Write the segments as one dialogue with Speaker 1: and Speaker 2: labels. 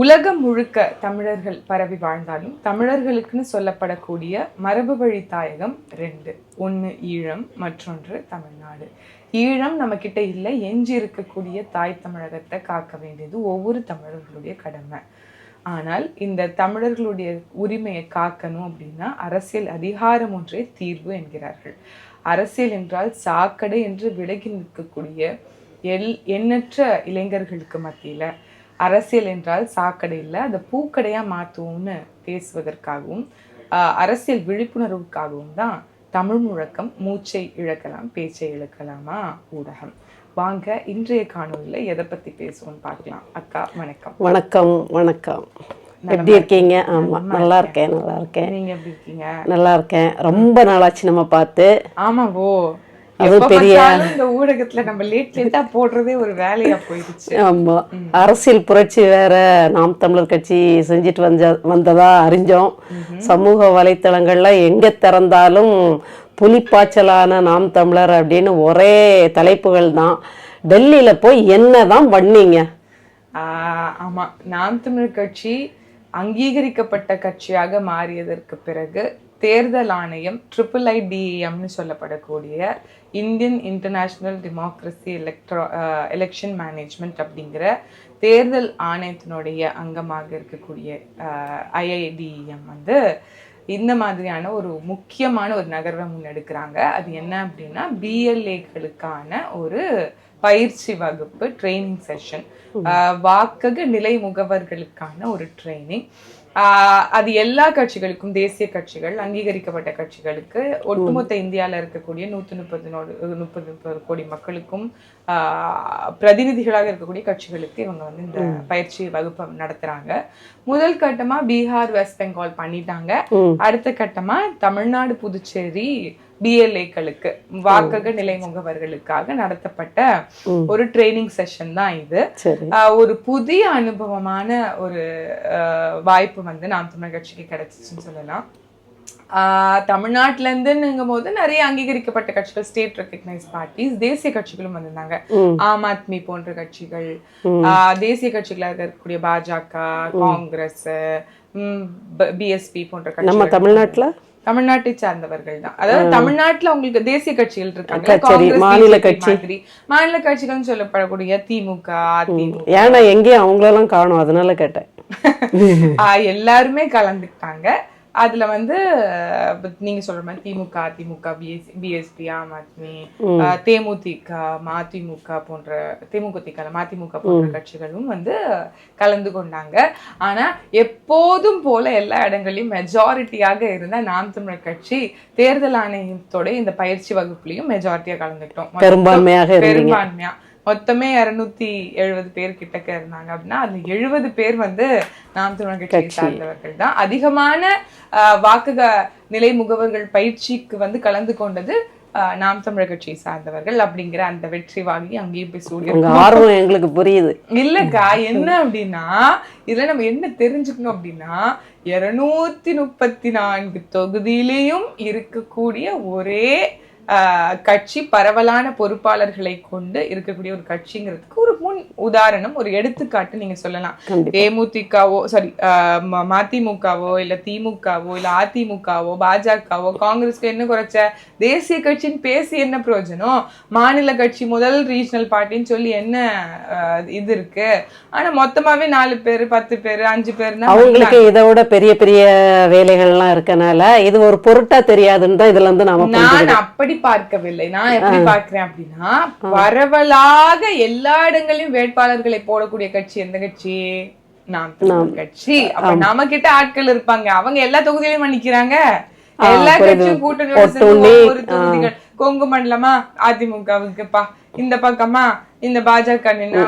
Speaker 1: உலகம் முழுக்க தமிழர்கள் பரவி வாழ்ந்தாலும் தமிழர்களுக்குன்னு சொல்லப்படக்கூடிய மரபு வழி தாயகம் ரெண்டு. ஒன்று ஈழம், மற்றொன்று தமிழ்நாடு. ஈழம் நம்ம கிட்ட இல்லை, எஞ்சி இருக்கக்கூடிய தாய் தமிழகத்தை காக்க வேண்டியது ஒவ்வொரு தமிழர்களுடைய கடமை. ஆனால் இந்த தமிழர்களுடைய உரிமையை காக்கணும் அப்படின்னா அரசியல் அதிகாரம் ஒன்றே தீர்வு என்கிறார்கள். அரசியல் என்றால் சாக்கடை என்று விலகி நிற்கக்கூடிய எண்ணற்ற இளைஞர்களுக்கு மத்தியில் அரசியல் என்றால் சாக்கடை இல்லை, அதை பூக்கடையாக மாற்றுவோம்னு பேசுவதற்காகவும் அரசியல் விழிப்புணர்வுக்காகவும் தான் தமிழ் முழக்கம் மூச்சை இழக்கலாம் பேச்சை இழக்கலாமா ஊடகம். வாங்க இன்றைய காணொலியில் எதை பற்றி பேசுவோம்னு பார்க்கலாம். அக்கா வணக்கம்.
Speaker 2: வணக்கம். வணக்கம். எப்படி இருக்கீங்க? ஆமாம், நல்லா இருக்கேன். நல்லா இருக்கேன்.
Speaker 1: நீங்கள் எப்படி இருக்கீங்க?
Speaker 2: நல்லா இருக்கேன். ரொம்ப நாளாச்சு நம்ம பார்த்து.
Speaker 1: ஆமாவோ,
Speaker 2: அது பெரிய
Speaker 1: இந்த ஊடகத்துல நம்ம லேட்டா போடுறதே ஒரு வேலையா போயிடுச்சு.
Speaker 2: ஆமா, அரசியல் புரட்சி வேற நாம் தமிழர் கட்சி செஞ்சுட்டு வந்ததா அறிஞ்சோம். சமூக வலைத்தளங்கள்ல எங்க திறந்தாலும் புலிப்பாய்ச்சலான நாம் தமிழர் அப்படின்னு ஒரே தலைப்புகள் தான். டெல்லியில போய் என்னதான் பண்ணீங்க?
Speaker 1: ஆமா, நாம் தமிழர் கட்சி அங்கீகரிக்கப்பட்ட கட்சியாக மாறியதற்கு பிறகு தேர்தல் ஆணையம் IIIDEMனு சொல்லப்படக்கூடிய Indian international democracy election management அப்படிங்கிற தேர்தல் ஆணையத்தினுடைய அங்கமாக இருக்கக்கூடிய IIDEM வந்து இந்த மாதிரியான ஒரு முக்கியமான ஒரு நகர்வை முன்னெடுக்கிறாங்க. அது என்ன அப்படின்னா BLAக்களுக்கான ஒரு பயிற்சி வகுப்பு, ட்ரைனிங் செஷன், வாக்கக நிலை முகவர்களுக்கான ஒரு ட்ரைனிங். அது எல்லா கட்சிகளுக்கும், தேசிய கட்சிகள், அங்கீகரிக்கப்பட்ட கட்சிகளுக்கு, ஒட்டுமொத்த இந்தியாவில் இருக்கக்கூடிய 130 கோடி மக்களுக்கும் பிரதிநிதிகளாக இருக்கக்கூடிய கட்சிகளுக்கு இவங்க வந்து இந்த பயிற்சி வகுப்பை நடத்துறாங்க. முதல் கட்டமா பீகார், வெஸ்ட் பெங்கால் பண்ணிட்டாங்க. அடுத்த கட்டமா தமிழ்நாடு, புதுச்சேரி BLAக்களுக்கு, வாக்கக நிலை முகவர்களுக்காக நடத்தப்பட்ட ஒரு ட்ரைனிங் செஷன் தான் இது. ஒரு புதிய அனுபவமான ஒரு வாய்ப்பு வந்து நாம் தமிழர் கட்சிக்கு கிடைச்சிச்சுன்னு சொல்லலாம். தமிழ்நாட்டுல இருந்துங்கும் போது நிறைய அங்கீகரிக்கப்பட்ட கட்சிகள், ஸ்டேட் ரெகக்னைஸ் பார்ட்டிஸ், தேசிய கட்சிகளும் வந்திருந்தாங்க. ஆம் ஆத்மி போன்ற கட்சிகள், தேசிய கட்சிகளாக இருக்கக்கூடிய பாஜக, காங்கிரஸ், BSP போன்ற கட்சிகள். நம்ம தமிழ்நாட்டை சார்ந்தவர்கள் தான். அதாவது தமிழ்நாட்டுல அவங்களுக்கு தேசிய கட்சிகள் இருக்காங்க, மாநில கட்சிகள் சொல்லப்படக்கூடிய திமுக, அதிமுக.
Speaker 2: ஏன்னா எங்கேயும் அவங்களெல்லாம் காணும், அதனால கேட்டேன்.
Speaker 1: எல்லாருமே கலந்துக்கிட்டாங்க. அதுல வந்து நீங்க சொல்ற மாதிரி திமுக, அதிமுக, BSP, ஆம் ஆத்மி, தேமுதிக, மதிமுக போன்ற கட்சிகளும் வந்து கலந்து கொண்டாங்க. ஆனா எப்போதும் போல எல்லா இடங்களையும் மெஜாரிட்டியாக இருந்த நாம் தமிழர் கட்சி தேர்தல் ஆணையத்தோட இந்த பயிற்சி வகுப்புலயும் மெஜாரிட்டியா கலந்துக்கிட்டோம். பெரும்பான்மையா மொத்தமே 270 பேர் கிட்டக்க இருந்தாங்க அப்படின்னா அதுல 70 பேர் வந்து நாம் தமிழர் கட்சியை சார்ந்தவர்கள் தான். அதிகமான வாக்குக நிலை முகவர்கள் பயிற்சிக்கு வந்து கலந்து கொண்டது நாம் தமிழர் கட்சியை சார்ந்தவர்கள் அப்படிங்கிற அந்த வெற்றி வாங்கி அங்கேயும் போய்
Speaker 2: சூழ்நிலை எங்களுக்கு புரியுது.
Speaker 1: இல்லக்கா, என்ன அப்படின்னா இதுல நம்ம என்ன தெரிஞ்சுக்கணும் அப்படின்னா 234 தொகுதியிலையும் இருக்கக்கூடிய ஒரே கட்சி, பரவலான பொறுப்பாளர்களை கொண்டு இருக்கக்கூடிய ஒரு கட்சிங்கிறதுக்கு ஒரு முன் உதாரணம், ஒரு எடுத்துக்காட்டு நீங்க சொல்லலாம். தேமுதிகவோ மதிமுகவோ இல்ல திமுகவோ இல்ல அதிமுகவோ பாஜகவோ காங்கிரஸ்க்கு என்ன குறைச்ச? தேசிய கட்சின்னு பேசி என்ன பிரயோஜனம்? மாநில கட்சி, முதல் ரீஜனல் பார்ட்டின்னு சொல்லி என்ன இது இருக்கு? ஆனா மொத்தமாவே 4 பேர், 10 பேர், 5 பேர்
Speaker 2: அவங்களுக்கு இதோட பெரிய பெரிய வேலைகள்லாம் இருக்கனால இது ஒரு பொருட்டா தெரியாதுன்னு தான் இதுல இருந்து
Speaker 1: நான் அப்படி பார்க்கவில்லை. நான் எப்படி பார்க்கிறேன் அப்படின்னா, பரவலாக எல்லா இடங்களிலும் வேட்பாளர்களை போடக்கூடிய கட்சி எந்த கட்சி? நாம் தமிழர் கட்சி. அப்ப நம்ம கிட்ட ஆட்கள் இருப்பாங்க, அவங்க எல்லா தொகுதியிலும் நிக்கிறாங்க. எல்லா கட்சியும் கூட்டணி ஒரு தொகுதிகள், கொங்கு மண்டலமா அதிமுகவுக்குப்பா, இந்த பக்கமா இந்த பாஜக நின்னா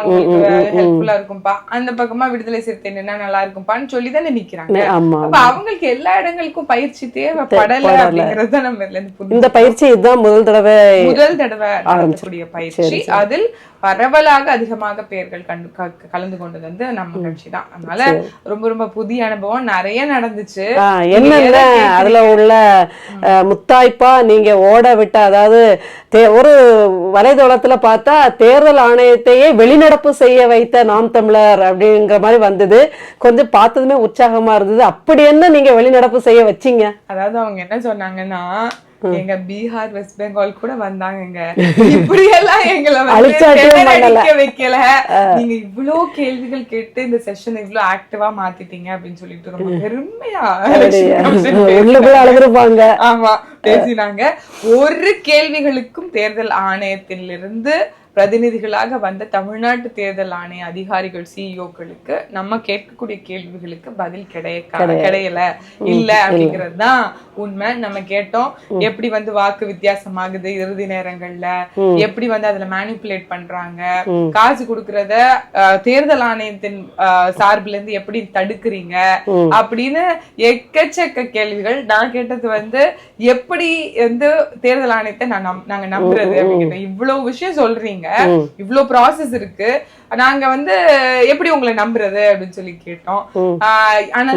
Speaker 1: ஹெல்ப்ஃபுல்லா இருக்கும்பா, அந்த பக்கமா விடுதலை சிறுத்தை நின்னா நல்லா இருக்கும்பான்னு சொல்லி தானே நிக்கிறாங்க. அப்ப அவங்களுக்கு எல்லா இடங்களுக்கும் பயிற்சி தேவைப்படல அப்படிங்கறது நம்ம
Speaker 2: இந்த பயிற்சி இதுதான் முதல் தடவை
Speaker 1: நடத்தக்கூடிய பயிற்சி. அதில் பரவலாக அதிகமாக பேர்கள் கலந்து கொண்டது வந்து நம்ம கட்சி தான். அதனால ரொம்ப ரொம்ப புதிய அனுபவம் நிறைய நடந்துச்சு.
Speaker 2: என்ன அதுல உள்ள முத்தாய்ப்பா நீங்க ஓட விட்ட, அதாவது ஒரு வலைதளத்துல பார்த்தா தேர்தல் தேர்தல் ஆணையத்தையே வெளிநடப்பு செய்ய வைத்த நாம் தமிழர் அப்படிங்கிற மாதிரி வந்தது. கொஞ்சம் பார்த்ததுமே உற்சாகமா இருந்தது. அப்படி என்ன நீங்க வெளிநடப்பு செய்ய வச்சீங்க?
Speaker 1: அதாவது அவங்க என்ன சொன்னாங்கன்னா, எங்க பீகார் வெஸ்ட் பெங்கால் கூட வந்தாங்க, இப்படி எல்லாம் எங்களை வந்து வைக்கல, நீங்க இவ்வளவு கேள்விகள் கேட்டு இந்த செஷன் இவ்வளவு ஆக்டிவா மாத்திட்டீங்க அப்படின்னு சொல்லிட்டு ரொம்ப பெருமையா
Speaker 2: அழுதுருப்பாங்க.
Speaker 1: ஆமா, பேசினாங்க. ஒரு கேள்விகளுக்கும் தேர்தல் ஆணையத்திலிருந்து பிரதிநிதிகளாக வந்த தமிழ்நாட்டு தேர்தல் ஆணைய அதிகாரிகள் சிஇஓக்களுக்கு நம்ம கேட்கக்கூடிய கேள்விகளுக்கு பதில் கிடையல இல்ல அப்படிங்கிறது தான் உண்மை. நம்ம கேட்டோம், எப்படி வந்து வாக்கு வித்தியாசமாகுது இறுதி நேரங்கள்ல, எப்படி வந்து அதுல மேனிபுலேட் பண்றாங்க, காசு கொடுக்கறத தேர்தல் ஆணையத்தின் சார்புல இருந்து எப்படி தடுக்கிறீங்க அப்படின்னு எக்கச்சக்க கேள்விகள். நான் கேட்டது வந்து எப்படி வந்து தேர்தல் ஆணையத்தை நாங்க நம்புறது அப்படின்னு. இவ்வளவு விஷயம் சொல்றீங்க, இவ்வளவு ப்ராசஸ் இருக்கு, நாங்க வந்து எப்படி உங்களை நம்புறது அப்படின்னு சொல்லி கேட்டோம். ஆனா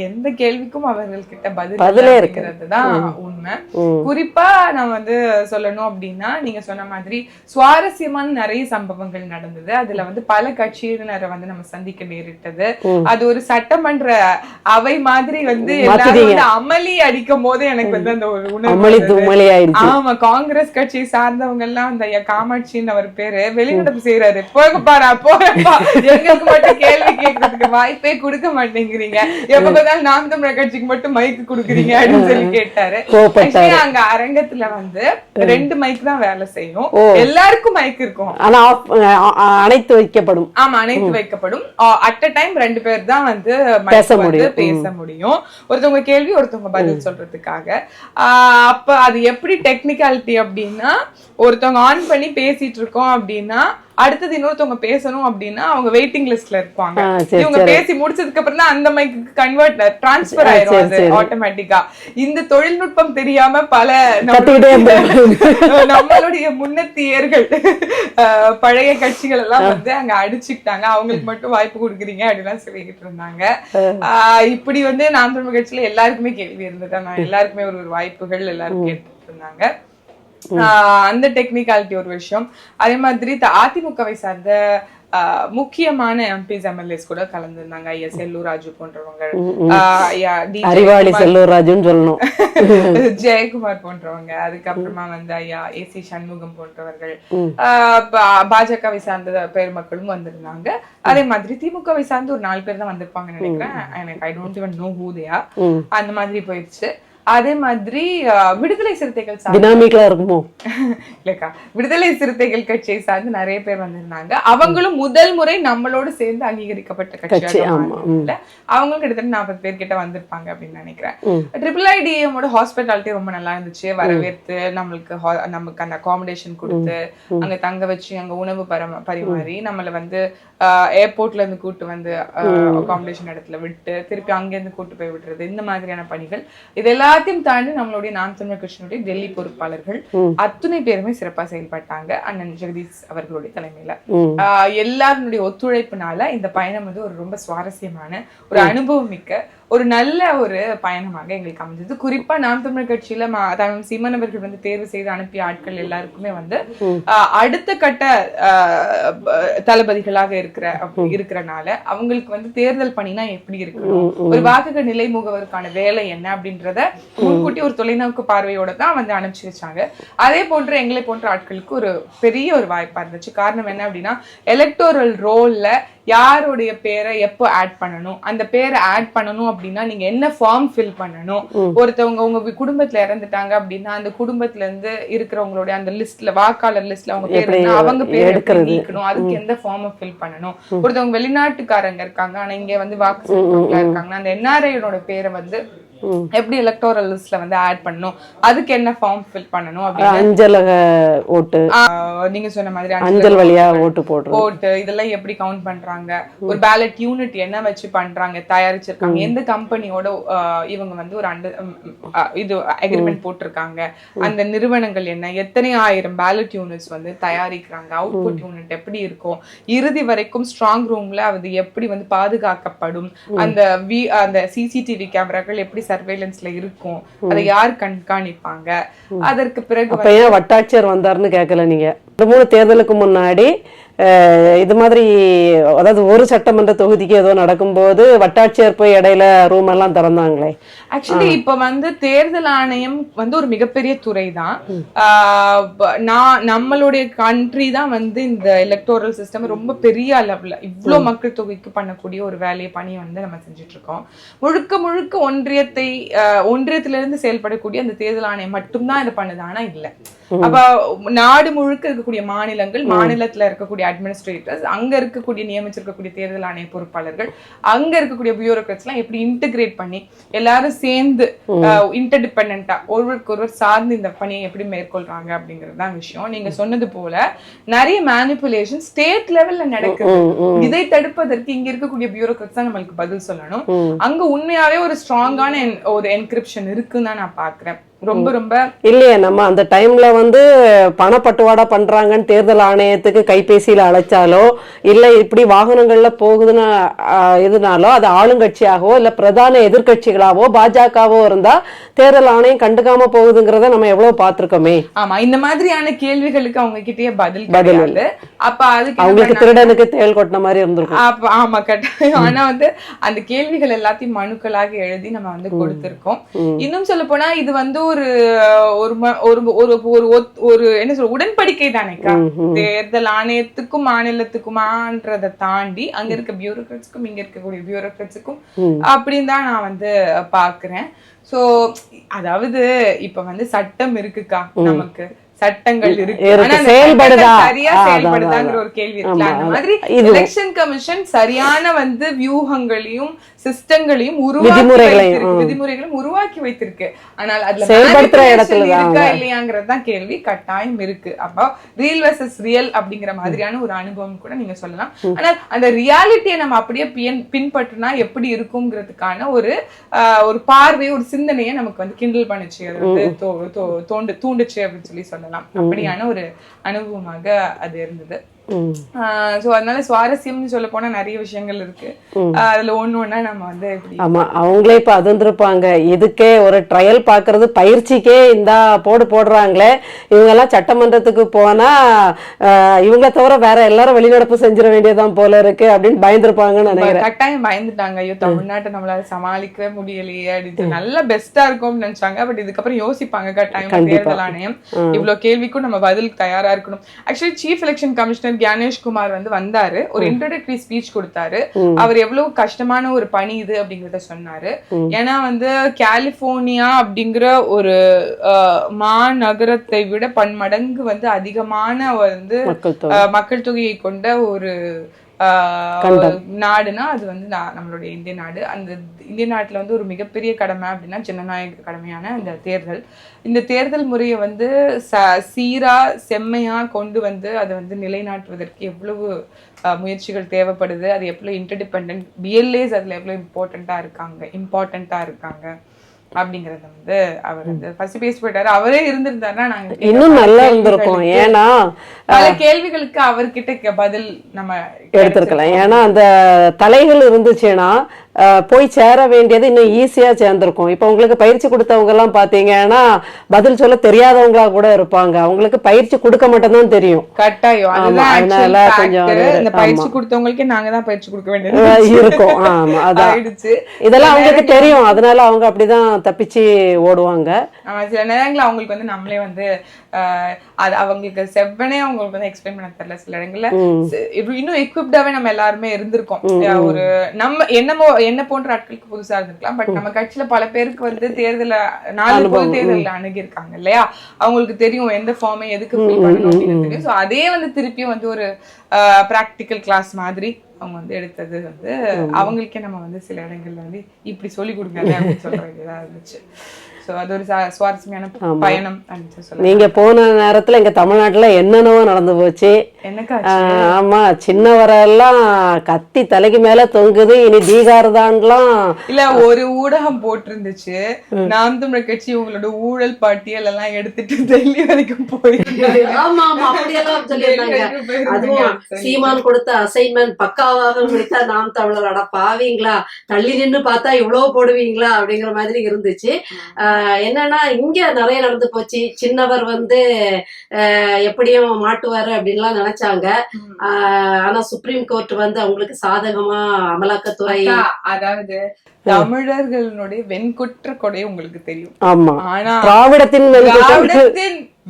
Speaker 1: எந்த கேள்விக்கும் அவர்கள்கிட்ட பதிலே இருக்கிறது தான் உண்மை. குறிப்பா நான் வந்து சொல்லணும் அப்படின்னா, நீங்க சொன்ன மாதிரி சுவாரஸ்யமான நிறைய சம்பவங்கள் நடந்தது. அதுல வந்து பல கட்சியினரை வந்து நம்ம சந்திக்க நேரிட்டது. அது ஒரு சட்டமன்ற அவை மாதிரி வந்து எல்லாரும் அமளி அடிக்கும் போது எனக்கு வந்து அந்த ஒரு உணர்வு. ஆமா, காங்கிரஸ் கட்சியை சார்ந்தவங்க எல்லாம் அந்த காமாட்சின்னு அவர் பேரு வெளிநடப்பு செய்யறாரு, போகப்பா நான் போறேன்ப்பா, எங்களுக்கு மட்டும் கேள்வி கேட்கறதுக்கு வாய்ப்பே கொடுக்க மாட்டேங்கிறீங்க, எப்ப பார்த்தாலும் நாம் தமிழர் கட்சிக்கு மட்டும் மைக்கு கொடுக்குறீங்க அப்படின்னு சொல்லி கேட்டாரு. அங்க அரங்கத்துல வந்து 2 மைக் தான் வேலை செய்யும், எல்லாருக்கும் மைக் இருக்கும்,
Speaker 2: அனைத்து வைக்கப்படும்.
Speaker 1: ஆமா, அனைத்து வைக்கப்படும். அட் அ டைம் 2 பேர் தான் வந்து பேச முடியும், ஒருத்தவங்க கேள்வி ஒருத்தவங்க பதில் சொல்றதுக்காக. அப்ப அது எப்படி டெக்னிக்காலிட்டி அப்படின்னா, ஒருத்தவங்க ஆன் பண்ணி பேசிட்டு இருக்கோம் அப்படின்னா அடுத்தது இன்னொருத்தவங்க பேசணும் அப்படின்னா அவங்க வெயிட்டிங் லிஸ்ட்ல இருப்பாங்க. இவங்க பேசி முடிச்சதுக்கு அப்புறம் தான் அந்த மைக்கு டிரான்ஸ்பர் ஆயிரும் அது ஆட்டோமேட்டிக்கா. இந்த தொழில்நுட்பம் தெரியாம பல நம்மளுடைய முன்னத்தியர்கள் பழைய கட்சிகள் எல்லாம் வந்து அங்க அடிச்சுக்கிட்டாங்க, அவங்களுக்கு மட்டும் வாய்ப்பு கொடுக்குறீங்க அப்படிலாம் சொல்லிக்கிட்டு இருந்தாங்க. இப்படி வந்து நாம் தமிழ் கட்சியில எல்லாருக்குமே கேள்வி இருந்தது, எல்லாருக்குமே ஒரு வாய்ப்புகள் எல்லாரும் கேட்டுட்டு இருந்தாங்க. அந்த டெக்னிக்காலிட்டி ஒரு விஷயம். அதே மாதிரி அதிமுகவை சார்ந்த முக்கியமான எம்பிஸ் எம்எல்ஏஸ் கூட கலந்துருந்தாங்க. ஐயா செல்லூர் ராஜு போன்றவங்க,
Speaker 2: அறிவாளி செல்லூர் ராஜுன்னு சொல்லணும்,
Speaker 1: ஜெயக்குமார் போன்றவங்க, அதுக்கப்புறமா வந்து ஐயா ஏசி சண்முகம் போன்றவர்கள், பாஜகவை சார்ந்த பெருமக்களும் வந்திருந்தாங்க. அதே மாதிரி திமுகவை சார்ந்து ஒரு 4 பேர் தான் வந்திருப்பாங்கன்னு நினைக்கிறேன். எனக்கு I don't even know who they are. அந்த மாதிரி போயிடுச்சு. அதே மாதிரி விடுதலை சிறுத்தைகள்
Speaker 2: இருக்குமோ
Speaker 1: இல்லக்கா, விடுதலை சிறுத்தைகள் கட்சியை சார்ந்து நிறைய பேர் வந்திருந்தாங்க. அவங்களும் முதல் முறை நம்மளோடு சேர்ந்து அங்கீகரிக்கப்பட்ட கட்சி. அவங்களும் கிட்டத்தட்ட 40 பேர் கிட்ட வந்திருப்பாங்க அப்படின்னு நினைக்கிறேன். IIIDM ஹாஸ்பிட்டாலிட்டி ரொம்ப நல்லா இருந்துச்சு. வரவேற்று நமக்கு அந்த அகாமடேஷன் கொடுத்து அங்க தங்க வச்சு அங்க உணவு பரிமாறி நம்மள வந்து ஏர்போர்ட்ல இருந்து கூட்டு வந்து அகாமடேஷன் இடத்துல விட்டு திருப்பி அங்க இருந்து கூட்டு போய் விடுறது, இந்த மாதிரியான பணிகள் இது எல்லாத்தையும் தாண்டி நம்மளுடைய நாம் தமிழர் கட்சியினுடைய டெல்லி பொறுப்பாளர்கள் அத்துணை பேருமே சிறப்பா செயல்பட்டாங்க. அண்ணன் ஜெகதீஷ் அவர்களுடைய தலைமையில எல்லாருடைய ஒத்துழைப்புனால இந்த பயணம் வந்து ஒரு ரொம்ப சுவாரஸ்யமான ஒரு அனுபவம் மிக்க ஒரு நல்ல ஒரு பயணமாக எங்களுக்கு அமைஞ்சது. குறிப்பா நாம் தமிழர் கட்சியில சீமான் அவர்கள் வந்து தேர்வு செய்து அனுப்பிய ஆட்கள் எல்லாருக்குமே வந்து அடுத்த கட்ட தளபதிகளாக இருக்கிறனால அவங்களுக்கு வந்து தேர்தல் பணினா எப்படி இருக்கணும், ஒரு வாக்குகள் நிலை முகவருக்கான வேலை என்ன அப்படின்றத முன்கூட்டி ஒரு தொலைநோக்கு பார்வையோட தான் வந்து அனுப்பிச்சு வச்சாங்க. அதே போன்று எங்களை போன்ற ஆட்களுக்கு ஒரு பெரிய ஒரு வாய்ப்பா இருந்துச்சு. காரணம் என்ன அப்படின்னா, எலக்டோரல் ரோல்ல யாருடைய பேரை எப்போ ஆட் பண்ணணும், அந்த பேரை ஆட் பண்ணணும் அப்படின்னா நீங்க என்ன ஃபார்ம் ஃபில் பண்ணணும், ஒருத்தவங்க உங்க குடும்பத்துல இறந்துட்டாங்க அப்படின்னா அந்த குடும்பத்துல இருந்து இருக்கிறவங்களுடைய அந்த லிஸ்ட்ல வாக்காளர் லிஸ்ட்ல அவங்க பேர் அவங்க பேர் நீக்கணும், அதுக்கு எந்த ஃபார்ம் ஃபில் பண்ணணும், ஒருத்தவங்க வெளிநாட்டுக்காரங்க இருக்காங்க ஆனா இங்க வந்து வாக்கு இருக்காங்கன்னா அந்த என்ஆர்ஐயோட பேரை வந்து எப்படி எலக்டோரல் லிஸ்ட்ல வந்து ஆட் பண்ணணும், அதுக்கு என்ன ஃபார்ம் ஃபில் பண்ணணும் அப்படின்னு
Speaker 2: அஞ்சலக ஓட்டு
Speaker 1: நீங்க சொன்ன மாதிரி
Speaker 2: அஞ்சல் வழியா ஓட்டு
Speaker 1: இதெல்லாம் எப்படி கவுண்ட் பண்றாங்க, ஒரு பேலட் யூனிட் என்ன வச்சு பண்றாங்க தயாரிச்சிருக்காங்க, எந்த கம்பெனியோட இவங்க வந்து ஒரு இது அக்ரிமெண்ட் போட்டிருக்காங்க, அந்த நிறுவனங்கள் என்ன, எத்தனை ஆயிரம் பேலட் யூனிட்ஸ் வந்து தயாரிக்கிறாங்க, அவுட்புட் யூனிட் எப்படி இருக்கும், இறுதி வரைக்கும் ஸ்ட்ராங் ரூம்ல அது எப்படி வந்து பாதுகாக்கப்படும், அந்த சிசிடிவி கேமராக்கள் எப்படி சர்வேலன்ஸ்ல இருக்கும், அதை யார் கண்காணிப்பாங்க, அதற்கு பிறகு
Speaker 2: வட்டாட்சியர் வந்தாருன்னு கேட்கல நீங்க. 3 தேர்தலுக்கு முன்னாடி இது மாதிரி அதாவது ஒரு சட்டமன்ற தொகுதிக்கு ஏதோ நடக்கும்போது வட்டாட்சியர் போய் இடையில ரூம் எல்லாம் திறந்தாங்களே.
Speaker 1: ஆக்சுவலி இப்ப வந்து தேர்தல் ஆணையம் வந்து ஒரு மிகப்பெரிய துறை தான். நம்மளுடைய கண்ட்ரி தான் வந்து இந்த எலக்டோரல் சிஸ்டம் ரொம்ப பெரிய அளவுல இவ்வளவு மக்கள் தொகைக்கு பண்ணக்கூடிய ஒரு பணியை வந்து நம்ம செஞ்சுட்டு இருக்கோம். முழுக்க முழுக்க ஒன்றியத்திலிருந்து செயல்படக்கூடிய அந்த தேர்தல் ஆணையம் மட்டும்தான் இதை பண்ணுது. ஆனா இல்ல, அப்ப நாடு முழுக்க இருக்கக்கூடிய மாநிலங்கள், மாநிலத்துல இருக்கக்கூடிய அட்மினிஸ்ட்ரேட்டர்ஸ், அங்க இருக்கக்கூடிய நியமிச்சிருக்கக்கூடிய தேர்தல் ஆணைய பொறுப்பாளர்கள், அங்க இருக்கக்கூடிய பியூரோக்ராட்ஸ் எல்லாம் எப்படி இன்டகிரேட் பண்ணி எல்லாரும் சேர்ந்து இன்டர்டிபெண்டா ஒருவருக்கு ஒருவர் சார்ந்து இந்த பணியை எப்படி மேற்கொள்றாங்க அப்படிங்கிறது தான் விஷயம். நீங்க சொன்னது போல நிறைய மேனிபுலேஷன் ஸ்டேட் லெவல்ல நடக்குது. இதை தடுப்பதற்கு இங்க இருக்கக்கூடிய பியூரோக்ராட்ஸ் தான் நம்மளுக்கு பதில் சொல்லணும். அங்க உண்மையாவே ஒரு ஸ்ட்ராங்கான ஒரு என்கிரிப்ஷன் இருக்குன்னு தான் நான் பாக்குறேன். ரொம்ப ரொம்ப
Speaker 2: இல்லையே, நம்ம அந்த டைம்ல வந்து பணப்பட்டுவாடா பண்றாங்கன்னு தேர்தல் ஆணையத்துக்கு கைபேசியில அழைச்சாலோ இல்ல இப்படி வாகனங்கள்ல போகுதுன்னு எதுனாலோ அது ஆளுங்கட்சியாகவோ இல்ல பிரதான எதிர்கட்சிகளாவோ பாஜகவோ இருந்தா தேர்தல் ஆணையம் கண்டுக்காம போகுதுங்கிறத நம்ம எவ்வளவு பாத்துருக்கோமே.
Speaker 1: ஆமா, இந்த மாதிரியான கேள்விகளுக்கு அவங்க கிட்டயே பதில் இல்லை. அப்ப அதுக்கு
Speaker 2: அவங்களுக்கு திருடனுக்கு தேள் கொட்டின மாதிரி இருந்திருக்கும்.
Speaker 1: ஆமா, கட்டாயம். ஆனா வந்து அந்த கேள்விகள் எல்லாத்தையும் மனுக்களாக எழுதி நம்ம வந்து கொடுத்திருக்கோம். இன்னும் சொல்ல போனா இது வந்து ஒரு என்ன சொல்ற உடன்படிக்கை தானேக்கா. தேர்தல் ஆணையத்துக்கும் மாநிலத்துக்குமான்றதை தாண்டி அங்க இருக்க பியூரோக்ராட்ஸ்க்கும் இங்க இருக்கக்கூடிய பியூரோக்ராட்ஸுக்கும் அப்படின்னு தான் நான் வந்து பாக்குறேன். சோ அதாவது இப்ப வந்து சட்டம் இருக்குக்கா, நமக்கு சட்டங்கள் இருக்கு, சரியா செயல்படுதாங்கிற ஒரு கேள்வி இருக்குல்ல. அந்த மாதிரி எலெக்ஷன் கமிஷன் சரியான வந்து வியூகங்களையும் சிஸ்டங்களையும் விதிமுறைகளையும் உருவாக்கி வைத்திருக்கு. ஆனால் அதுல இருக்கா இல்லையாங்கிறதுதான் கேள்வி கட்டாயம் இருக்கு. அப்போ ரியல் வெர்சஸ் ரியல் அப்படிங்கிற மாதிரியான ஒரு அனுபவம் கூட நீங்க சொல்லலாம். ஆனால் அந்த ரியாலிட்டியை நம்ம அப்படியே பின்பற்றினா எப்படி இருக்குங்கிறதுக்கான ஒரு பார்வை, ஒரு சிந்தனையை நமக்கு வந்து கிண்டல் பண்ணுச்சு, அது வந்து தூண்டுச்சு அப்படின்னு சொல்லி சொல்லலாம். அப்படியான ஒரு அனுபவமாக அது இருந்தது. சோ அதனால சுவாரஸ்யம்னு சொல்ல போனா நிறைய விஷயங்கள் இருக்கு. அதுல ஒண்ணா நம்ம வந்து
Speaker 2: ஆமா, அவங்களே இப்ப அதிர்ந்திருப்பாங்க. இதுக்கே ஒரு ட்ரையல் பாக்குறது பயிற்சிக்கே இந்த போடுறாங்களே, இவங்க எல்லாம் சட்டமன்றத்துக்கு போனா இவங்க தவிர வேற எல்லாரும் வெளிநடப்பு செஞ்சிட வேண்டியதான் போல இருக்கு அப்படின்னு பயந்துருப்பாங்கன்னு நினைக்கிறேன்.
Speaker 1: கட்டாயம் பயந்துட்டாங்க. ஐயோ, தமிழ்நாட்டை நம்மளால சமாளிக்கவே முடியலையே அப்படின்னு நல்லா பெஸ்டா இருக்கும்னு நினைச்சாங்க. பட் இதுக்கப்புறம் யோசிப்பாங்க கட்டாயம். தேர்தல் ஆணையம் இவ்வளவு கேள்விக்கும் நம்ம பதில் தயாரா இருக்கணும். Actually chief election commissioner Gyanesh Kumar வந்தாரு, ஒரு இன்ட்ரோடக்டரி ஸ்பீச் கொடுத்தாரு. அவர் எவ்வளவு கஷ்டமான ஒரு பணி இது அப்படிங்கறத சொன்னாரு. ஏன்னா வந்து கலிபோர்னியா அப்படிங்கிற ஒரு மாநகரத்தை விட பன்மடங்கு வந்து அதிகமான வந்து மக்கள் தொகையை கொண்ட ஒரு நாடுனா அது வந்து நம்மளுடைய இந்திய நாடு. அந்த இந்திய நாட்டுல வந்து ஒரு மிகப்பெரிய கடமை அப்படின்னா ஜனநாயக கடமையான இந்த தேர்தல் முறையை வந்து சீரா செம்மையா கொண்டு வந்து அதை வந்து நிலைநாட்டுவதற்கு எவ்வளவு முயற்சிகள் தேவைப்படுது, அது எவ்வளவு இன்டர்டிபெண்டன்ட் பிஎல்ஏஸ் அதுல எவ்வளவு இம்பார்ட்டண்டா இருக்காங்க அப்படிங்கறத வந்து அவர் வந்து ஃபர்ஸ்ட் பேசி போயிட்டாரு. அவரே இருந்திருந்தாருன்னா நாங்க
Speaker 2: இன்னும் நல்லா இருந்திருக்கும். ஏன்னா
Speaker 1: பல கேள்விகளுக்கு அவர்கிட்ட பதில் நம்ம
Speaker 2: எடுத்திருக்கலாம். ஏன்னா அந்த தலைகள் இருந்துச்சுன்னா போய் சேர வேண்டியது இன்னும் ஈஸியா சேர்ந்திருக்கும். இப்ப உங்களுக்கு பயிற்சி கொடுத்தவங்க எல்லாம் பாத்தீங்கன்னா பதில் சொல்ல தெரியாதவங்களா கூட இருப்பாங்க. அவங்களுக்கு பயிற்சி கொடுக்க மட்டும்தான் தெரியும்.
Speaker 1: கட்டாயம். அதனால கொஞ்சம் இந்த பயிற்சி கொடுத்தவங்களுக்கே நாங்க தான் பயிற்சி கொடுக்க வேண்டியது இருக்கும்.
Speaker 2: ஆமா, அதான் இதெல்லாம் அவங்களுக்கு தெரியும். அதனால அவங்க அப்படிதான் தப்பிச்சு ஓடுவாங்க.
Speaker 1: சில நேரங்களில் அவங்களுக்கு வந்து நம்மளே வந்து அது அவங்களுக்கு செவ்வனே அவங்களுக்கு வந்து எக்ஸ்பிளைன் பண்ண தெரியல. சில இடங்கள்ல இன்னும் எக்விப்டாவே நம்ம எல்லாருமே இருந்திருக்கோம். ஒரு நம்ம என்ன போன்ற ஆட்களுக்கு புதுசா இருந்திருக்கலாம். பட் நம்ம கட்சியில பல பேருக்கு வந்து பொது தேர்தல அணுகி இருக்காங்க இல்லையா, அவங்களுக்கு தெரியும் எந்த ஃபார்மை எதுக்கு ஃபில் பண்ணணும் அப்படின்னு தெரியும். ஸோ அதே வந்து திருப்பியும் வந்து ஒரு பிராக்டிக்கல் கிளாஸ் மாதிரி அவங்க வந்து எடுத்தது வந்து அவங்களுக்கே நம்ம வந்து சில இடங்கள்ல வந்து இப்படி சொல்லி கொடுங்க அப்படின்னு சொல்ற வேண்டியதா இருந்துச்சு. அது ஒரு சுவாரஸ்யமான பயணம்.
Speaker 2: நீங்க போன நேரத்துல எங்க தமிழ்நாட்டுல என்னென்னவோ நடந்து போச்சு. ஆமா, சின்னவரெல்லாம் கத்தி தலைக்கு மேல தொங்குது, இனி பீகார்தான்லாம்
Speaker 1: இல்ல ஒரு ஊடகம் போட்டிருந்துச்சு, நாம் தமிழர் கட்சி உங்களோட ஊழல் பட்டியல் எல்லாம் எடுத்துட்டு டெல்லி வரைக்கும் போயிருந்தாங்க.
Speaker 2: சீமான் கொடுத்த அசைன்மெண்ட் பக்காவாக முடித்தா நாம் தமிழர் அட பாவீங்களா, தள்ளி நின்று பார்த்தா இவ்வளவு போடுவீங்களா அப்படிங்கிற மாதிரி இருந்துச்சு. என்னன்னா இங்க நிறைய நடந்து போச்சு. சின்னவர் வந்து எப்படியும் மாட்டுவாரு அப்படின்லாம் நினைச்சாங்க. ஆனா சுப்ரீம் கோர்ட் வந்து அவங்களுக்கு சாதகமா அமலாக்கத்துறை,
Speaker 1: அதாவது தமிழர்களுடைய வெண்குற்ற கொடை உங்களுக்கு தெரியும்.
Speaker 2: ஆமா,
Speaker 1: ஆனா
Speaker 2: திராவிடத்தின்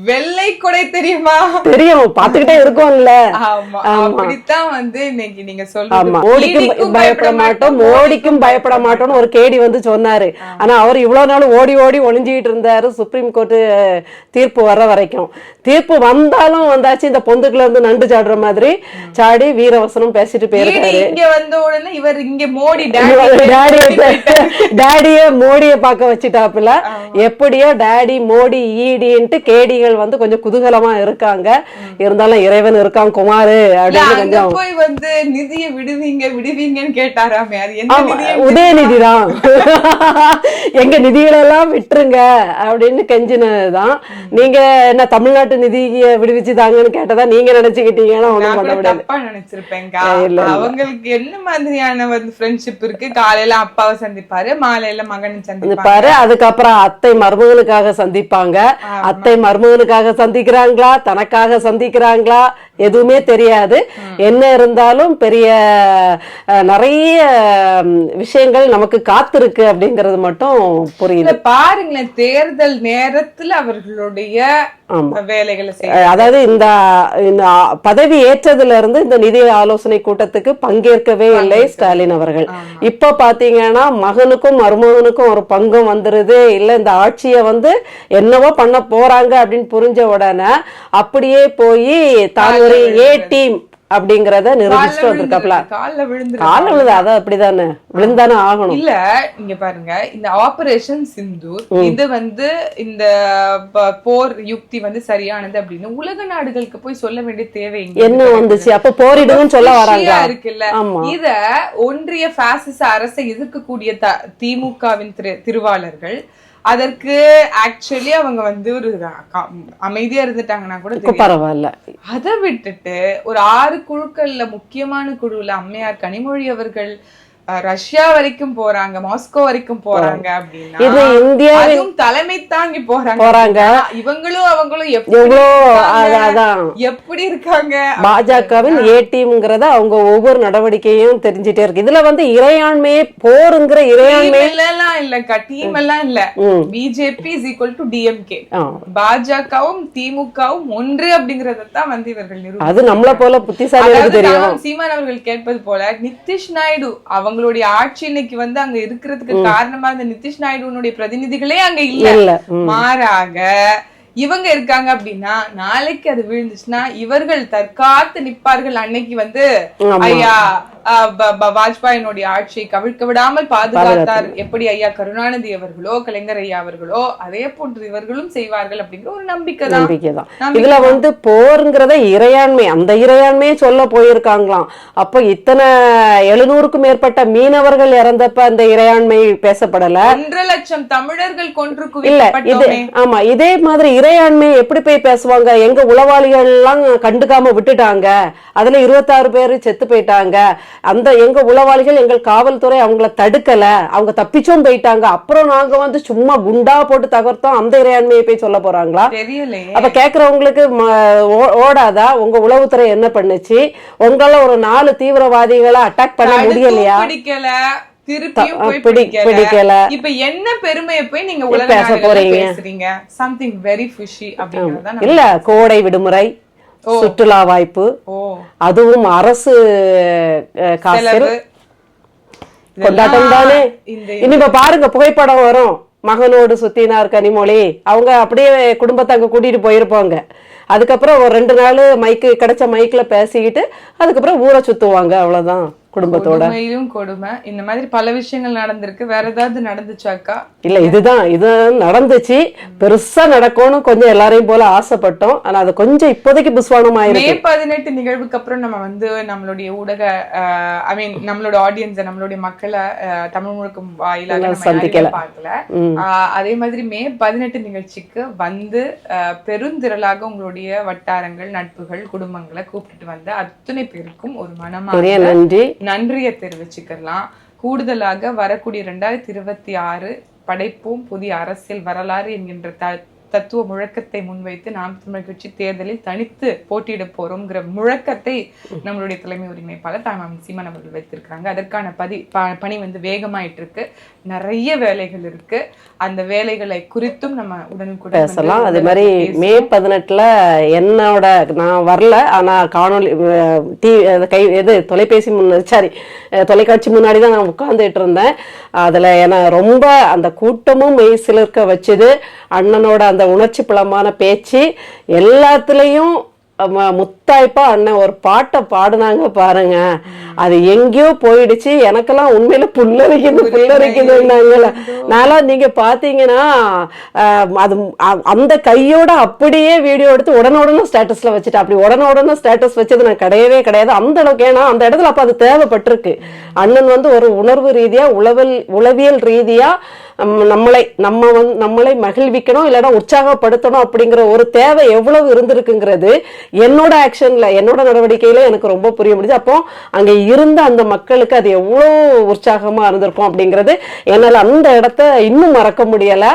Speaker 1: வெள்ளை கொடை தெரியுமா?
Speaker 2: தெரியும், பாத்துக்கிட்டே இருக்கோம்ல.
Speaker 1: ஆமா, அப்படித்தான் வந்து இன்னைக்கு நீங்க சொல்றீங்க.
Speaker 2: மோடிக்கும் பயப்பட மாட்டோம், மோடிக்கும் பயப்பட மாட்டோம்னு ஒரு கேடி வந்து சொன்னாரு. ஆனா அவர் இவ்வளவு நாள் ஓடி ஓடி ஒளிஞ்சிட்டு இருந்தாரு சுப்ரீம் கோர்ட் தீர்ப்பு வர்ற வரைக்கும். தீர்ப்பு வந்தாலும் வந்தாச்சு, இந்த பொந்துக்குள்ள இருந்து நண்டு சாடுற மாதிரி சாடி வீரவசனம் பேசிட்டு போயிருக்காரு.
Speaker 1: இங்க வந்த உடனே இவர் இங்க மோடி
Speaker 2: டாடிய மோடிய பார்க்க வச்சுட்டாப்புல. எப்படியோ டாடி மோடி ஈடின்ட்டு கேடி வந்து கொஞ்சம் குதூகலமா இருக்காங்க. இருந்தாலும் இறைவன் இருக்கான் குமாரு அப்படின்னு கொஞ்சம்
Speaker 1: போய் வந்து நிதியை விடுவீங்கன்னு கேட்டாராமே. அது என்ன?
Speaker 2: உதயநிதி தான். எங்க நிதிகளை எல்லாம் விட்டுருங்க அப்படின்னு கெஞ்சினதுதான். நீங்க என்ன தமிழ்நாட்டு நிதியை விடுவிச்சுதாங்கன்னு கேட்டதா நீங்க நினைச்சுக்கிட்டீங்கன்னா ஒண்ணும் பண்ண முடியாது.
Speaker 1: தப்பா நினைச்சிருப்பேங்க. அவங்களுக்கு என்ன மாதிரியான வந்து ஃப்ரெண்ட்ஷிப் இருக்கு? காலையில அப்பாவை சந்திப்பாரு, மாலையில மகனை சந்திப்பாரு,
Speaker 2: அதுக்கப்புறம் அத்தை மருமகனுக்காக சந்திப்பாங்க. அத்தை மருமகனுக்காக சந்திக்கிறாங்களா, தனக்காக சந்திக்கிறாங்களா எதுவுமே தெரியாது. என்ன இருந்தாலும் பெரிய நிறைய விஷயங்கள் நமக்கு காத்திருக்கு அப்படிங்கறது மட்டும் புரியுது.
Speaker 1: பாருங்களேன், தேர்தல் நேரத்துல அவர்களுடைய வேலைகளை,
Speaker 2: அதாவது இந்த பதவி ஏற்றதுல இருந்து இந்த நிதி ஆலோசனை கூட்டத்துக்கு பங்கேற்கவே இல்லை ஸ்டாலின் அவர்கள். இப்ப பாத்தீங்கன்னா மகனுக்கும் மருமகனுக்கும் ஒரு பங்கம் வந்துருது. இல்ல இந்த ஆட்சியை வந்து என்னவோ பண்ண போறாங்க அப்படின்னு புரிஞ்ச உடனே அப்படியே போய் தான் ஒரு ஏ டீம் அப்படிங்கறத நிரூபிச்சுட்டு வந்திருக்காப்ல. கால விழுது, அதான் அப்படிதானே விழுந்தானே ஆகணும்.
Speaker 1: இல்ல இங்க பாருங்க, இந்த ஆபரேஷன் சிந்தூர் இது வந்து இந்த போர் யுக்தி வந்து சரியானது அப்படின்னு உலக நாடுகளுக்கு போய் சொல்ல வேண்டிய தேவை
Speaker 2: என்ன வந்துச்சு? அப்ப போரிடுன்னு சொல்ல வராங்க
Speaker 1: இருக்குல்ல. இத ஒன்றிய பாசிச அரசை எதிர்க்கக்கூடிய திமுகவின் திருவாளர்கள் அதற்கு ஆக்சுவலி அவங்க வந்து ஒரு அமைதியா இருந்துட்டாங்கன்னா கூட
Speaker 2: பரவாயில்ல.
Speaker 1: அதை விட்டுட்டு ஒரு 6 குழுக்கள்ல முக்கியமான குழுல அம்மையார் கனிமொழி அவர்கள் ரஷ்யா வரைக்கும் போறாங்க, மாஸ்கோ வரைக்கும் போறாங்க அப்படின்னா
Speaker 2: இது இந்தியாவின்
Speaker 1: தலைமை தாங்கி போறாங்க. இவங்களும் அவங்களும் எப்படி இருக்காங்க?
Speaker 2: பாஜகவின் ஏ டீம்ங்கறத அவங்க ஒவ்வொரு நடவடிக்கையும் தெரிஞ்சிட்டே இருக்கு. இதுல வந்து இறையாண்மையே போருங்கிற இறையாண்மை
Speaker 1: எல்லாம் இல்லக்கா, டீம் எல்லாம் இல்ல. BJP is equal to DMK, பாஜகவும் திமுகவும் ஒன்று அப்படிங்கறதான் வந்து இவர்கள்
Speaker 2: அது நம்மள போல புத்திசாலிகளுக்கு தெரியும்.
Speaker 1: சீமான் அவர்கள் கேட்பது போல நிதிஷ் நாயுடு அவங்களுடைய ஆட்சி இன்னைக்கு வந்து அங்க இருக்கிறதுக்கு காரணமா இந்த நிதிஷ் நாயுடுனுடைய பிரதிநிதிகளே அங்க இல்ல, மாறாக இவங்க இருக்காங்க அப்படின்னா நாளைக்கு அது விழுந்துச்சுன்னா இவர்கள் தற்காத்து நிப்பார்கள். அன்னைக்கு வந்து ஐயா வாஜ்பாயினுடைய ஆட்சியை கவிழ்க்க விடாமல் பாதுகாத்தார் எப்படி ஐயா கருணாநிதி அவர்களோ கலைஞர் ஐயா அவர்களோ, அதே போன்று இவர்களும் செய்வார்கள் அப்படிங்கிற ஒரு நம்பிக்கை தான்.
Speaker 2: இதுல வந்து போருங்கிறத இறையாண்மை, அந்த இறையாண்மையை சொல்ல போயிருக்காங்களாம். அப்ப இத்தனை 700க்கும் மேற்பட்ட மீனவர்கள் இறந்தப்ப அந்த இறையாண்மை பேசப்படல.
Speaker 1: 1.5 லட்சம் தமிழர்கள் கொன்று
Speaker 2: குவிக்கப்பட்டோமே. ஆமா, இதே மாதிரி இறையாண்மை எப்படி போய் பேசுவாங்க? எங்க உளவாளிகள் எல்லாம் கண்டுக்காம விட்டுட்டாங்க, அதுல 26 பேரு செத்து போயிட்டாங்க. அந்த எங்க உளவாளிகள் எங்கள் காவல்துறை அவங்கள தடுக்கல, அவங்க தப்பிச்சும் போயிட்டாங்க. அப்புறம் நாங்க வந்து சும்மா குண்டா போட்டு தகர்த்தோம், அந்த இறையாண்மையை போய் சொல்ல போறாங்களா? அப்ப கேக்குறவங்களுக்கு ஓடாதா? உங்க உளவுத்துறை என்ன பண்ணுச்சு? உங்களால ஒரு 4 தீவிரவாதிகளை அட்டாக் பண்ண முடியலையா?
Speaker 1: பிடிக்கல. இப்ப என்ன பெருமையை போய் நீங்க பேச போறீங்க? சம்திங் வெரி ஃபிஷி அப்படிங்கறத
Speaker 2: இல்ல. கோடை விடுமுறை, சுற்றுலா வாய்ப்பு, அதுவும் அரசு காசில் கொண்டாட்டம் தானே. இனிமே பாருங்க, புகைப்படம் வரும், மகனோடு சுத்தினார் கனிமொழி. அவங்க அப்படியே குடும்பத்தை அங்க கூட்டிட்டு போயிருப்பாங்க. அதுக்கப்புறம் ஒரு 2 நாள் மைக்கு கிடைச்ச மைக்ல பேசிக்கிட்டு அதுக்கப்புறம் ஊரை சுத்துவாங்க. அவ்வளவுதான் குடும்பத்தோட.
Speaker 1: கொடுமை. இந்த மாதிரி பல விஷயங்கள் நடந்திருக்கு. வேற ஏதாவது நடந்துச்சாக்கா?
Speaker 2: இல்ல, இது நடந்துச்சு. பெருசா நடக்கும்னு கொஞ்சம் எல்லாரையும் போல ஆசைப்பட்டோம். ஆனா அது கொஞ்சம் இப்போதைக்கு புஸ்வானம் ஆயிருக்கு.
Speaker 1: மே 18 நிகழ்வுக்கு அப்புறம் நம்ம வந்து நம்மளுடைய ஊடக நம்மளோட ஆடியன்ஸ், நம்மளுடைய மக்களை தமிழ் முழுக்க வாயிலாக சந்திக்கல, பார்க்கல. அதே மாதிரி மே 18 நிகழ்ச்சிக்கு வந்து பெருந்திரளாக உங்களுடைய வட்டாரங்கள், நட்புகள், குடும்பங்களை கூப்பிட்டு வந்த அத்தனை பேருக்கும் ஒரு மனமான நன்றியை தெரிவிச்சுக்கலாம். கூடுதலாக வரக்கூடிய 2026 படைப்போம் புதிய அரசியல் வரலாறு என்கின்ற தத்துவ முழக்கத்தை முன்வைத்து நாம் தமிழர் கட்சி தேர்தலில் தனித்து போட்டியிட போறோம்ங்கிற முழக்கத்தை நம்மளுடைய தலைமை ஒருங்கிணைப்பாளர் தாய்மாமன் சீமான் அவர்கள் வைத்திருக்காங்க. அதற்கான பணி வந்து வேகமாயிட்டு இருக்கு. நிறைய வேலைகள் இருக்கு. அந்த வேலைகளை குறித்தும் நம்ம உடனுக்குடன்
Speaker 2: பேசலாம். அதே மாதிரி மே 18 என்னோட நான் வரல, ஆனா காணொலி தொலைபேசி தொலைக்காட்சி முன்னாடி தான் நான் உட்கார்ந்துட்டு இருந்தேன். அதுல ரொம்ப அந்த கூட்டமும் மெய் சிலிர்க்க வச்சது. அண்ணனோட அந்த உணர்ச்சி புலமான பேச்சு எல்லாத்துலயும் முத்தாய்ப்பா அண்ணன் ஒரு பாட்டை பாடுனாங்க பாருங்க. அது எங்கேயோ போயிடுச்சு. எனக்கெல்லாம் உண்மையில புல்லரிக்குதுன்னாங்கள. நான்லாம் நீங்க பாத்தீங்கன்னா அது அந்த கையோட அப்படியே வீடியோ எடுத்து உடனே ஸ்டேட்டஸ்ல வச்சுட்டு, அப்படி உடனே ஸ்டேட்டஸ் வச்சது நான் கிடையவே கிடையாது அந்த அளவுக்கு. ஏன்னா அந்த இடத்துல அப்ப அது தேவைப்பட்டிருக்கு. அண்ணன் வந்து ஒரு உணர்வு ரீதியா உளவியல் ரீதியா நம்மளை மகிழ்விக்கணும், இல்லைன்னா உற்சாகப்படுத்தணும் அப்படிங்கிற ஒரு தேவை எவ்வளவு இருந்திருக்குங்கிறது என்னோட ஆக்ஷன்ல, என்னோட நடவடிக்கையில எனக்கு ரொம்ப புரிய முடியுது. அப்போ அங்க இருந்த அந்த மக்களுக்கு அது எவ்வளவு உற்சாகமா இருந்திருக்கும் அப்படிங்கிறது என்னால அந்த இடத்த இன்னும் மறக்க முடியல.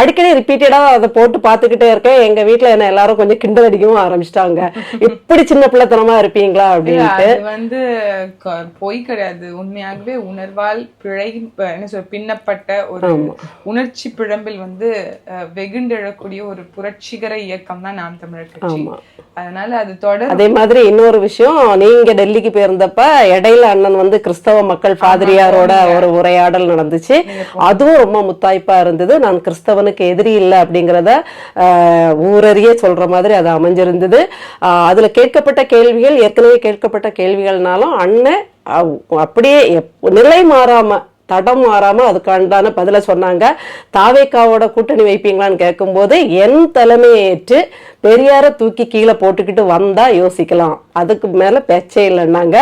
Speaker 2: அடிக்கடி ரிப்பீட்டடா அதை போட்டு பார்த்துக்கிட்டே இருக்கேன். எங்க வீட்டுல என்ன எல்லாரும் கொஞ்சம் கிண்டல் அடிக்கவும் ஆரம்பிச்சிட்டாங்க. இப்படி சின்ன பிள்ளைத்தனமா இருப்பீங்களா அப்படின்ட்டு.
Speaker 1: வந்து பொய் கிடையாது, உண்மையாகவே உணர்வால் பின்னப்பட்ட ஒரு உணர்ச்சி பிழம்பில் வந்து வெகுண்டெழக்கூடிய ஒரு புரட்சிகர இயக்கம் தான் நாம் தமிழர் கட்சி. அதனால அது தொடர். அதே
Speaker 2: மாதிரி இன்னொரு விஷயம், நீங்க டெல்லிக்கு போயிருந்தப்ப இடையில அண்ணன் வந்து கிறிஸ்தவ மக்கள் பாதிரியாரோட ஒரு உரையாடல் நடந்துச்சு. அதுவும் ரொம்ப முத்தாய்ப்பா இருந்தது. நான் கிறிஸ்தவனுக்கு எதிரி இல்லை அப்படிங்கிறத ஊரறிய சொல்ற மாதிரி அது அமைஞ்சிருந்தது. அதுல கேட்கப்பட்ட கேள்விகள் ஏற்கனவே கேட்கப்பட்ட கேள்விகள்னாலும் அண்ணன் அப்படியே நிலை மாறாம தடம் மாறாம அதுக்கான பதில சொன்னாங்க. தாவேக்காவோட கூட்டணி வைப்பீங்களான்னு கேட்கும்போது என் தலைமையை ஏற்று பெரியார தூக்கி கீழே போட்டுக்கிட்டு வந்தா யோசிக்கலாம், அதுக்கு மேல பேச்சே இல்லைன்னாங்க.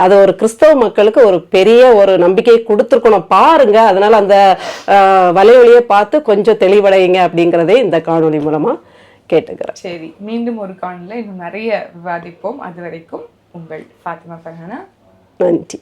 Speaker 2: அது ஒரு கிறிஸ்தவ மக்களுக்கு ஒரு பெரிய ஒரு நம்பிக்கை கொடுத்துருக்கணும் பாருங்க. அதனால அந்த வலைவழியை பார்த்து கொஞ்சம் தெளிவடையுங்க அப்படிங்கிறதே இந்த காணொலி மூலமா கேட்டுக்கிறேன்.
Speaker 1: சரி, மீண்டும் ஒரு காணொலியில் இன்னும் நிறைய விவாதிப்போம். அது வரைக்கும் உங்கள் ஃபாத்திமா ஃபர்ஹானா.
Speaker 2: நன்றி.